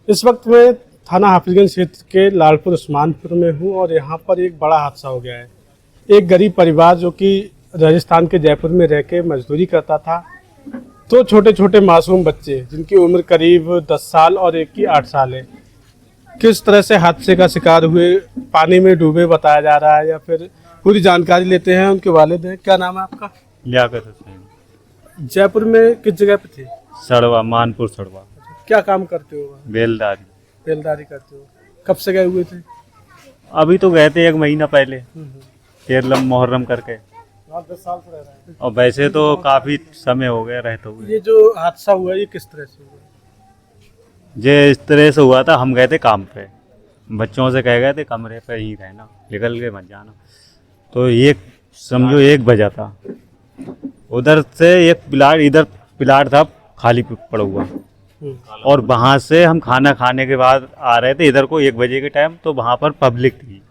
इस वक्त मैं थाना हाफिजगंज क्षेत्र के लालपुर उस्मानपुर में हूँ और यहाँ पर एक बड़ा हादसा हो गया है। एक गरीब परिवार जो कि राजस्थान के जयपुर में रह के मजदूरी करता था, तो छोटे छोटे मासूम बच्चे जिनकी उम्र करीब 10 साल और एक की 8 साल है, किस तरह से हादसे का शिकार हुए, पानी में डूबे बताया जा रहा है, या फिर पूरी जानकारी लेते हैं। उनके वालिद हैं। क्या नाम है आपका? लियाकत हुसैन। जयपुर में किस जगह पे थे? सड़वा, मानपुर सड़वा। क्या काम करते हो वहाँ? बेलदारी। बेलदारी करते हो। कब से गए हुए थे? अभी तो गए थे 1 महीना पहले, हम्म। केरलम मोहर्रम करके। 10 साल से रह रहे हैं। और वैसे तो काफी समय हो गया रहते हुए। ये जो हादसा हुआ ये किस तरह से हुआ? ये इस तरह से हुआ था, हम गए थे काम पे, बच्चों से कह गए थे कमरे पे ही रहना, निकल के मत जाना। तो ये समझो 1 बजा था, उधर से एक प्लाट, इधर प्लाट था खाली पड़ा हुआ, और वहाँ से हम खाना खाने के बाद आ रहे थे इधर को 1 बजे के टाइम। तो वहाँ पर पब्लिक थी,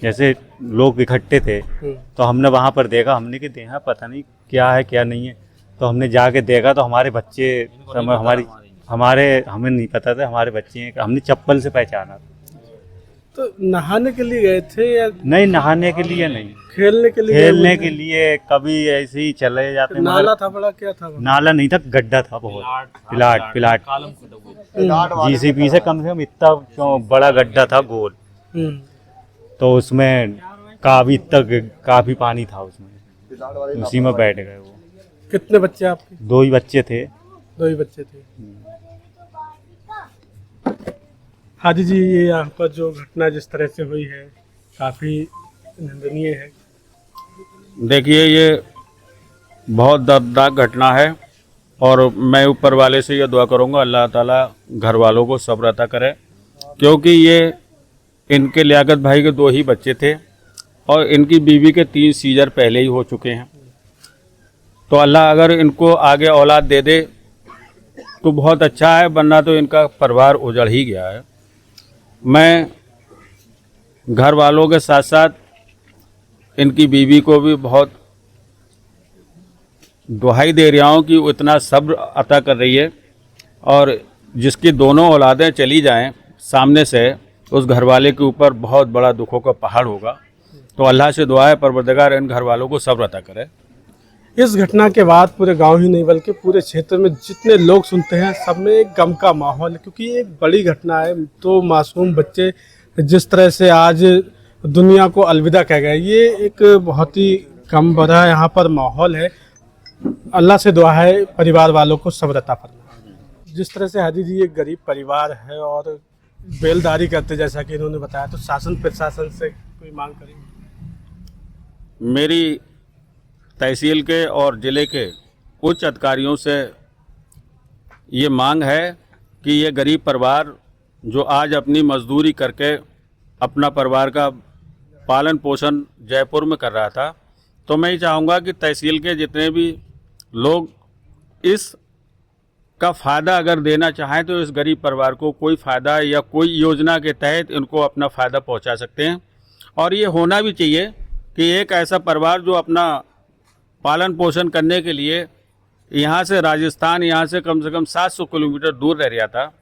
जैसे लोग इकट्ठे थे। तो हमने वहाँ पर देखा, हमने कि देखा पता नहीं क्या है क्या नहीं है। तो हमने जाके देखा तो हमारे बच्चे, हमें नहीं पता था हमारे बच्चे हैं। हमने चप्पल से पहचाना। तो नहाने के लिए गए थे या नहीं, नहाने के लिए नहीं, खेलने के लिए गए खेलने हुए के थे? लिए कभी ऐसे ही चले जाते। नाला था बड़ा, क्या था वहाँ? नाला नहीं था, गड्ढा था बहुत, प्लाट जीसीबी से कम इतना बड़ा गड्ढा था गोल। हम्म। तो उसमें काफी पानी था उसमें, उसी में बैठ गए वो। कितने बच्चे आपके? 2 ही बच्चे थे। 2 ही बच्चे थे। हाजी जी, ये यहाँ पर जो घटना जिस तरह से हुई है काफी निंदनीय है। देखिए, ये बहुत दर्दनाक घटना है और मैं ऊपर वाले से ये दुआ करूँगा अल्लाह ताला घर वालों को सब्र अता करे, क्योंकि ये इनके लियाकत भाई के 2 ही बच्चे थे और इनकी बीवी के 3 सीजर पहले ही हो चुके हैं। तो अल्लाह अगर इनको आगे औलाद दे दे तो बहुत अच्छा है, वरना तो इनका परिवार उजड़ ही गया है। मैं घर वालों के साथ साथ इनकी बीवी को भी बहुत दुहाई दे रहा हूँ कि वो इतना सब्र अता कर रही है, और जिसकी दोनों औलादें चली जाएं सामने से, उस घरवाले के ऊपर बहुत बड़ा दुखों का पहाड़ होगा। तो अल्लाह से दुआ है परवरदिगार इन घर वालों को सब्र अता करे। इस घटना के बाद पूरे गांव ही नहीं बल्कि पूरे क्षेत्र में जितने लोग सुनते हैं सब में एक गम का माहौल है, क्योंकि ये एक बड़ी घटना है। तो मासूम बच्चे जिस तरह से आज दुनिया को अलविदा कह गए, ये एक बहुत ही गम भरा यहाँ पर माहौल है। अल्लाह से दुआ है परिवार वालों को सब्र अता फरमाए। जिस तरह से हाजी जी एक गरीब परिवार है और बेलदारी करते जैसा कि इन्होंने बताया, तो शासन प्रशासन से कोई मांग करेंगे? मेरी तहसील के और ज़िले के उच्च अधिकारियों से ये मांग है कि ये गरीब परिवार जो आज अपनी मजदूरी करके अपना परिवार का पालन पोषण जयपुर में कर रहा था, तो मैं ये चाहूँगा कि तहसील के जितने भी लोग इस का फ़ायदा अगर देना चाहें तो इस गरीब परिवार को कोई फ़ायदा या कोई योजना के तहत इनको अपना फ़ायदा पहुंचा सकते हैं। और ये होना भी चाहिए कि एक ऐसा परिवार जो अपना पालन पोषण करने के लिए यहाँ से राजस्थान, यहाँ से कम 700 किलोमीटर दूर रह रहा था,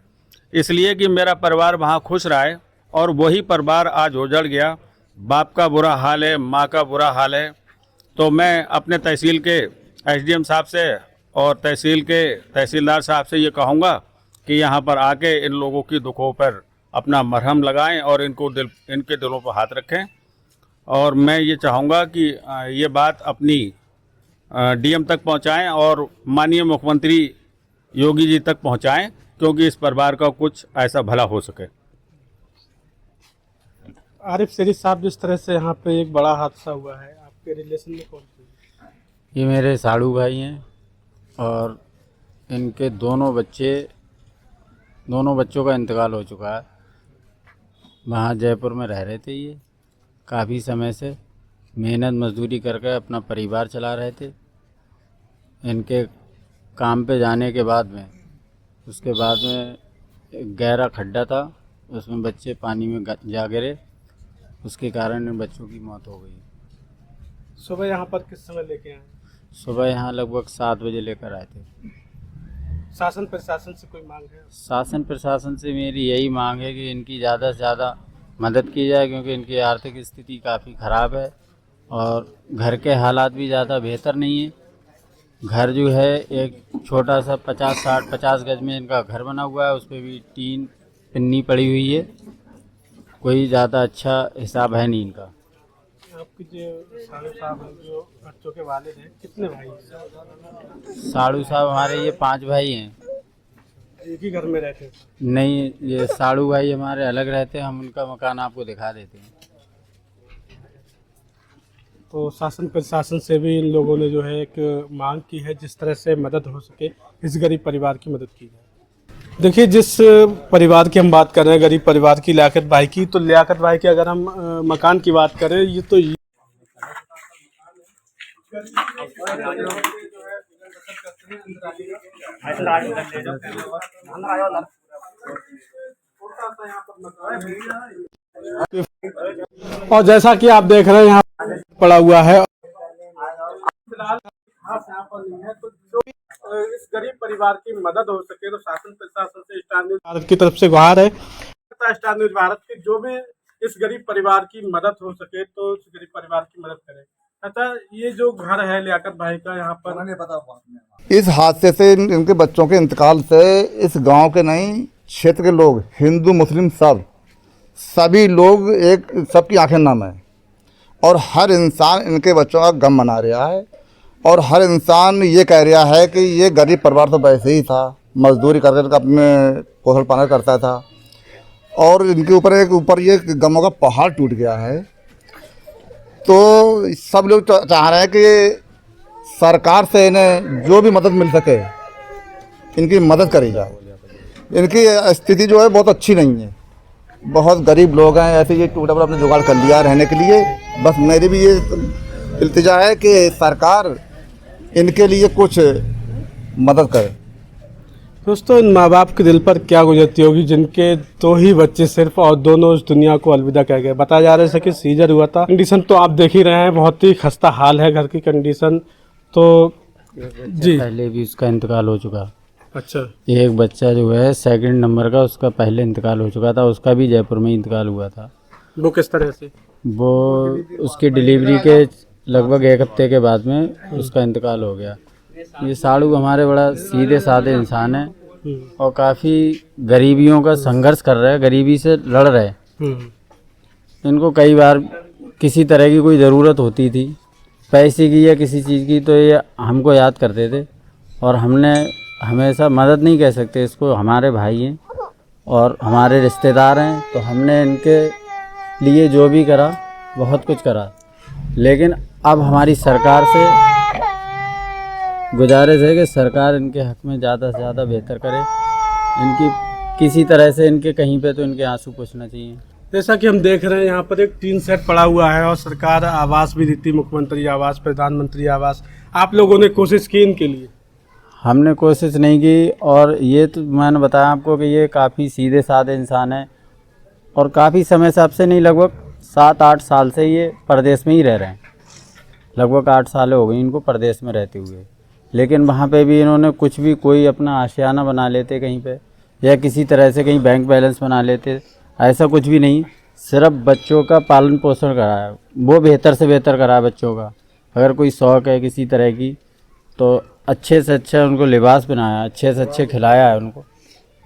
इसलिए कि मेरा परिवार वहाँ खुश रहा है, और वही परिवार आज उजड़ गया। बाप का बुरा हाल है, माँ का बुरा हाल है। तो मैं अपने तहसील के एसडीएम साहब से और तहसील के तहसीलदार साहब से ये कहूँगा कि यहाँ पर आके इन लोगों की दुखों पर अपना मरहम लगाएं और इनके दिलों पर हाथ रखें। और मैं ये चाहूँगा कि ये बात अपनी डीएम तक पहुँचाएं और माननीय मुख्यमंत्री योगी जी तक पहुँचाएं, क्योंकि इस परिवार का कुछ ऐसा भला हो सके। आरिफ शरीफ साहब, जिस तरह से यहाँ पे एक बड़ा हादसा हुआ है, आपके रिलेशन में कौन थे? ये मेरे साड़ू भाई हैं और इनके दोनों बच्चों का इंतकाल हो चुका है। वहाँ जयपुर में रह रहे थे, ये काफ़ी समय से मेहनत मजदूरी करके अपना परिवार चला रहे थे। इनके काम पे जाने के बाद में उसके बाद में एक गहरा खड्डा था, उसमें बच्चे पानी में जा गिरे, उसके कारण इन बच्चों की मौत हो गई। सुबह यहाँ पर किस समय लेके आए? सुबह यहाँ लगभग 7 बजे लेकर आए थे। शासन प्रशासन से कोई मांग है? शासन प्रशासन से मेरी यही मांग है कि इनकी ज़्यादा से ज़्यादा मदद की जाए, क्योंकि इनकी आर्थिक स्थिति काफ़ी ख़राब है और घर के हालात भी ज़्यादा बेहतर नहीं है। घर जो है एक छोटा सा 50 गज में इनका घर बना हुआ है, उस पर भी टीन पिन्नी पड़ी हुई है, कोई ज़्यादा अच्छा हिसाब है नहीं इनका। आपके जो साड़ू साहब हैं, जो बच्चों के वालिद हैं, कितने भाई हैं? साड़ू साहब हमारे ये 5 भाई हैं। एक ही घर में रहते हैं? नहीं, ये साड़ू भाई हमारे अलग रहते हैं, हम उनका मकान आपको दिखा देते हैं। तो शासन प्रशासन से भी इन लोगों ने जो है एक मांग की है, जिस तरह से मदद हो सके इस गरीब परिवार की मदद की जाए। देखिए, जिस परिवार की हम बात कर रहे हैं, गरीब परिवार की, लियाकत भाई की, तो लियाकत भाई की अगर हम मकान की बात करें, ये तो और जैसा कि आप देख रहे हैं यहाँ पड़ा हुआ है, फिलहाल यहाँ पर नहीं है, तो जो भी इस गरीब परिवार की मदद हो सके तो शासन प्रशासन से स्टार न्यूज़ भारत की तरफ से गुहार है। स्टार न्यूज़ भारत की जो भी इस गरीब परिवार की मदद हो सके तो इस गरीब परिवार की मदद करें। अच्छा, ये जो घर है लियाकत भाई का, यहाँ पर इस हादसे से इनके बच्चों के इंतकाल से इस गांव के नहीं, क्षेत्र के लोग, हिंदू मुस्लिम सभी लोग एक सबकी आंखें नम है और हर इंसान इनके बच्चों का गम मना रहा है और हर इंसान ये कह रहा है कि ये गरीब परिवार तो वैसे ही था, मजदूरी कर कर अपने पोषण पालन करता था और इनके ऊपर ये गमों का पहाड़ टूट गया है। तो सब लोग चाह रहे हैं कि सरकार से इन्हें जो भी मदद मिल सके इनकी मदद करी जाए। इनकी स्थिति जो है बहुत अच्छी नहीं है, बहुत गरीब लोग हैं, ऐसे ये टूटा अपने जुगाड़ कर लिया रहने के लिए। बस मेरी भी ये इल्तिजा है कि सरकार इनके लिए कुछ मदद करे। दोस्तों, इन माँ बाप के दिल पर क्या गुजरती होगी जिनके 2 ही बच्चे सिर्फ और दोनों इस दुनिया को अलविदा कह गए। बताया जा रहा है कि सीजर हुआ था। कंडीशन तो आप देख ही रहे हैं, बहुत ही खस्ता हाल है घर की कंडीशन। तो जी, पहले भी उसका इंतकाल हो चुका। अच्छा, एक बच्चा जो है 2nd नंबर का, उसका पहले इंतकाल हो चुका था, उसका भी जयपुर में इंतकाल हुआ था। वो किस तरह से? वो उसकी डिलीवरी के लगभग 1 हफ्ते के बाद में उसका इंतकाल हो गया। ये साड़ू हमारे बड़ा सीधे साधे इंसान है और काफ़ी गरीबियों का संघर्ष कर रहे हैं, गरीबी से लड़ रहे हैं। इनको कई बार किसी तरह की कोई ज़रूरत होती थी, पैसे की या किसी चीज़ की, तो ये हमको याद करते थे और हमने हमेशा मदद नहीं कह सकते इसको, हमारे भाई हैं और हमारे रिश्तेदार हैं, तो हमने इनके लिए जो भी करा बहुत कुछ करा। लेकिन अब हमारी सरकार से गुजारिश है कि सरकार इनके हक में ज़्यादा से ज़्यादा बेहतर करे, इनकी किसी तरह से इनके कहीं पे तो इनके आंसू पोंछना चाहिए। जैसा कि हम देख रहे हैं यहाँ पर एक टीन सेट पड़ा हुआ है और सरकार आवास भी देती, मुख्यमंत्री आवास, प्रधानमंत्री आवास। आप लोगों ने कोशिश की इनके लिए? हमने कोशिश नहीं की और ये तो मैंने बताया आपको कि ये काफ़ी सीधे साधे इंसान है और काफ़ी समय से, अब से नहीं लगभग 7-8 साल से ये परदेश में ही रह रहे हैं। लगभग 8 साल हो गए इनको परदेश में रहते हुए, लेकिन वहाँ पे भी इन्होंने कुछ भी, कोई अपना आशियाना बना लेते कहीं पे या किसी तरह से कहीं बैंक बैलेंस बना लेते, ऐसा कुछ भी नहीं। सिर्फ बच्चों का पालन पोषण कराया, वो बेहतर से बेहतर कराया बच्चों का। अगर कोई शौक़ है किसी तरह की तो अच्छे से अच्छा उनको लिबास बनाया, अच्छे से अच्छे खिलाया है उनको।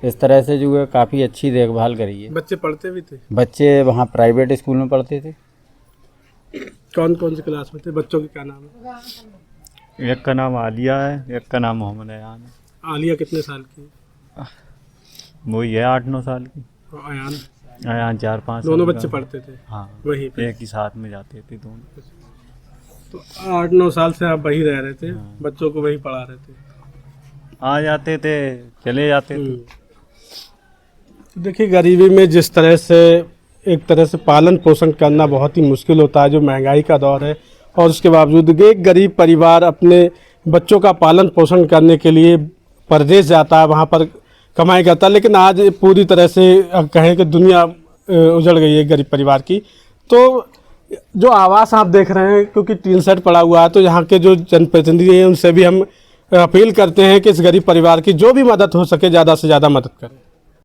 इस तरह से जो है काफ़ी अच्छी देखभाल करी है। बच्चे पढ़ते भी थे? बच्चे वहाँ प्राइवेट स्कूल में पढ़ते थे। कौन कौन सी क्लास में थे? बच्चों के क्या नाम है? एक का नाम आलिया है, एक का नाम मोहम्मद अयान है। आलिया कितने साल की? वही है 8-9 साल की। और अयान? अयान 4-5 दोनों साल बच्चे का। पढ़ते थे हाँ, वहीं पे? एक ही साथ में जाते थे दोनों। तो 8-9 साल से आप वहीं रह रहे थे? बच्चों को वहीं पढ़ा रहे थे? आ जाते थे, चले जाते थे। तो देखिए, गरीबी में जिस तरह से एक तरह से पालन पोषण करना बहुत ही मुश्किल होता है, जो महंगाई का दौर है, और उसके बावजूद एक गरीब परिवार अपने बच्चों का पालन पोषण करने के लिए परदेश जाता है, वहाँ पर कमाई करता है। लेकिन आज पूरी तरह से कहें कि दुनिया उजड़ गई है गरीब परिवार की। तो जो आवास आप देख रहे हैं, क्योंकि टीन सेट पड़ा हुआ है, तो यहाँ के जो जनप्रतिनिधि हैं उनसे भी हम अपील करते हैं कि इस गरीब परिवार की जो भी मदद हो सके ज़्यादा से ज़्यादा मदद करें।